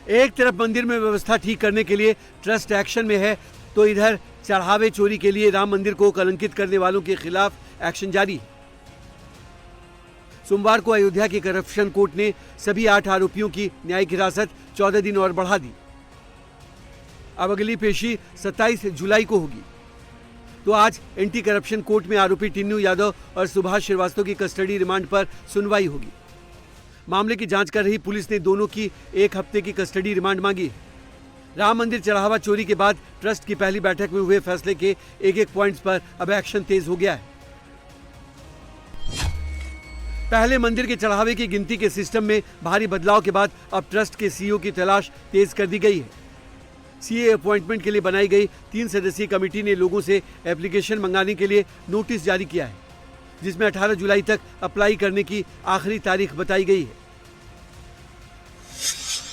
एक तरफ मंदिर में व्यवस्था ठीक करने के लिए ट्रस्ट एक्शन में है, तो इधर चढ़ावे चोरी के लिए राम मंदिर को कलंकित करने वालों के खिलाफ एक्शन जारी है। सोमवार को अयोध्या की करप्शन कोर्ट ने सभी 8 आरोपियों की न्यायिक हिरासत 14 दिन और बढ़ा दी। अब अगली पेशी 27 जुलाई को होगी। तो आज एंटी करप्शन कोर्ट में आरोपी टिन्नू यादव और सुभाष श्रीवास्तव की कस्टडी रिमांड पर सुनवाई होगी। मामले की जांच कर रही पुलिस ने दोनों की 1 हफ्ते की कस्टडी रिमांड मांगी है। राम मंदिर चढ़ावा चोरी के बाद ट्रस्ट की पहली बैठक में हुए फैसले के एक पॉइंट्स पर अब एक्शन तेज हो गया है। पहले मंदिर के चढ़ावे की गिनती के सिस्टम में भारी बदलाव के बाद अब ट्रस्ट के सीईओ की तलाश तेज कर दी गई है। सीए अपॉइंटमेंट के लिए बनाई गई 3 सदस्यीय कमेटी ने लोगों से एप्लीकेशन मंगाने के लिए नोटिस जारी किया है, जिसमें 18 जुलाई तक अप्लाई करने की आखिरी तारीख बताई गई है।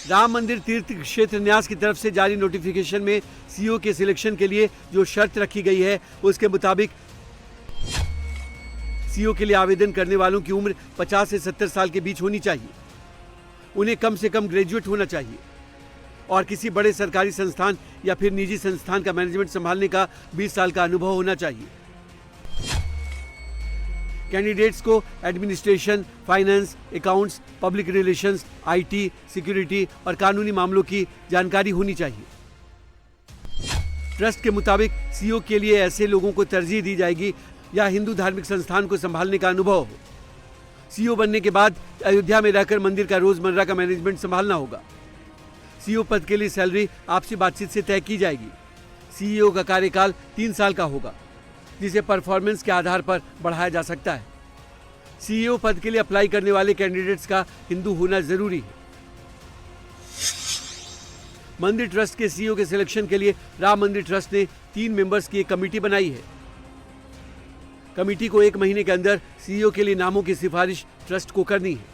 राम मंदिर तीर्थ क्षेत्र न्यास की तरफ से जारी नोटिफिकेशन में सीईओ के सिलेक्शन के लिए जो शर्त रखी गई है, उसके मुताबिक सीईओ के लिए आवेदन करने वालों की उम्र 50 से 70 साल के बीच होनी चाहिए। उन्हें कम से कम ग्रेजुएट होना चाहिए और किसी बड़े सरकारी संस्थान या फिर निजी संस्थान का मैनेजमेंट संभालने का 20 साल का अनुभव होना चाहिए। कैंडिडेट्स को administration, finance, accounts, public relations, IT, security और कानूनी मामलों की जानकारी होनी चाहिए। ट्रस्ट के मुताबिक सीईओ के लिए ऐसे लोगों को तरजीह दी जाएगी या हिंदू धार्मिक संस्थान को संभालने का अनुभव हो। सीईओ बनने के बाद अयोध्या में रहकर मंदिर का रोजमर्रा का मैनेजमेंट संभालना होगा। सीईओ पद के लिए सैलरी आपसी बातचीत से तय की जाएगी। सीईओ का कार्यकाल 3 साल का होगा, जिसे परफॉर्मेंस के आधार पर बढ़ाया जा सकता है। सीईओ पद के लिए अप्लाई करने वाले कैंडिडेट्स का हिंदू होना जरूरी है। मंदिर ट्रस्ट के सीईओ के सिलेक्शन के लिए राम मंदिर ट्रस्ट ने 3 मेंबर्स की एक कमेटी बनाई है। कमेटी को 1 महीने के अंदर सीईओ के लिए नामों की सिफारिश ट्रस्ट को करनी है।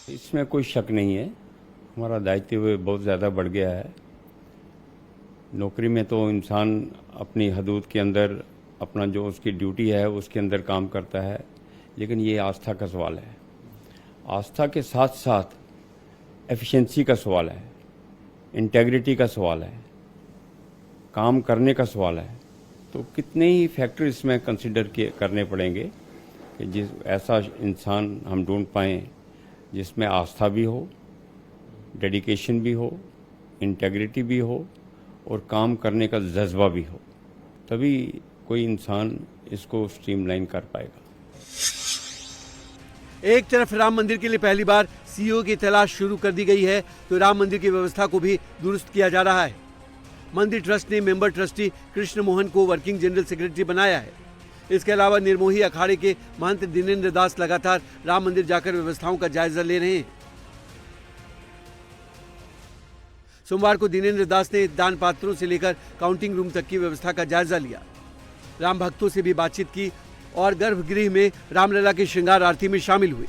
इसमें कोई शक नहीं है, हमारा दायित्व बहुत ज़्यादा बढ़ गया है। नौकरी में तो इंसान अपनी हदूद के अंदर अपना जो उसकी ड्यूटी है उसके अंदर काम करता है, लेकिन ये आस्था का सवाल है। आस्था के साथ साथ एफिशिएंसी का सवाल है, इंटेग्रिटी का सवाल है, काम करने का सवाल है। तो कितने ही फैक्टर इसमें कंसिडर करने पड़ेंगे कि जिस ऐसा इंसान हम ढूंढ पाएँ जिसमें आस्था भी हो, डेडिकेशन भी हो, इंटेग्रिटी भी हो और काम करने का जज्बा भी हो, तभी कोई इंसान इसको स्ट्रीमलाइन कर पाएगा। एक तरफ राम मंदिर के लिए पहली बार सीईओ की तलाश शुरू कर दी गई है, तो राम मंदिर की व्यवस्था को भी दुरुस्त किया जा रहा है। मंदिर ट्रस्ट ने मेंबर ट्रस्टी कृष्ण मोहन को वर्किंग जनरल सेक्रेटरी बनाया है। इसके अलावा निर्मोही अखाड़े के महंत दिनेंद्र दास लगातार राम मंदिर जाकर व्यवस्थाओं का जायजा ले रहे हैं। सोमवार को दिनेंद्र दास ने दान पात्रों से लेकर काउंटिंग रूम तक की व्यवस्था का जायजा लिया। राम भक्तों से भी बातचीत की और गर्भगृह में रामलला के श्रृंगार आरती में शामिल हुए।